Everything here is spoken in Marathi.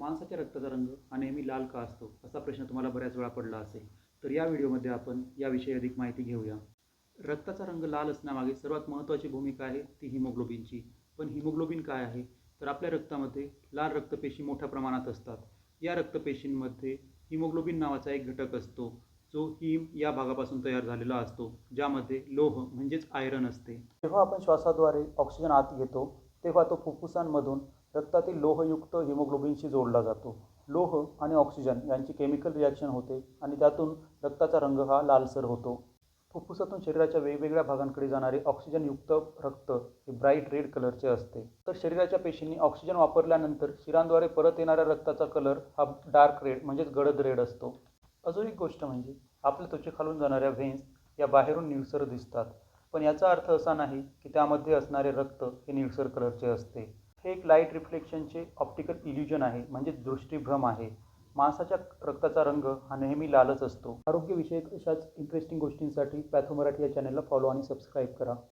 माणसाच्या रक्ताचा रंग हा नेहमी लाल का असतो असा प्रश्न तुम्हाला बऱ्याच वेळा पडला असेल. तर या व्हिडिओमध्ये आपण याविषयी अधिक माहिती घेऊया. रक्ताचा रंग लाल असण्यामागे सर्वात महत्त्वाची भूमिका आहे ती हिमोग्लोबिनची. पण हिमोग्लोबिन काय आहे? तर आपल्या रक्तामध्ये लाल रक्तपेशी मोठ्या प्रमाणात असतात. या रक्तपेशींमध्ये हिमोग्लोबिन नावाचा एक घटक असतो, जो हिम या भागापासून तयार झालेला असतो, ज्यामध्ये लोह म्हणजेच आयरन असते. जेव्हा आपण श्वासाद्वारे ऑक्सिजन आत घेतो तेव्हा तो फुफ्फुसांमधून रक्तातील लोहयुक्त हिमोग्लोबिनशी जोडला जातो. लोह आणि ऑक्सिजन यांची केमिकल रिॲक्शन होते आणि त्यातून रक्ताचा रंग हा लालसर होतो. फुफ्फुसातून शरीराच्या वेगवेगळ्या भागांकडे जाणारे ऑक्सिजनयुक्त रक्त हे ब्राईट रेड कलरचे असते. तर शरीराच्या पेशींनी ऑक्सिजन वापरल्यानंतर शिरांद्वारे परत येणाऱ्या रक्ताचा कलर हा डार्क रेड म्हणजेच गडद रेड असतो. अजून एक गोष्ट म्हणजे आपल्या त्वचेखालून जाणाऱ्या व्हेन्स या बाहेरून निळसर दिसतात, पण याचा अर्थ असा नाही की त्यामध्ये असणारे रक्त हे निळसर कलरचे असते. हे एक लाईट रिफ्लेक्शनचे ऑप्टिकल इल्युजन आहे, म्हणजे दृष्टीभ्रम आहे. माणसाच्या रक्ताचा रंग हा नेहमी लालच असतो. आरोग्यविषयक अशाच इंटरेस्टिंग गोष्टींसाठी पॅथो मराठी या चॅनलला फॉलो आणि सबस्क्राईब करा.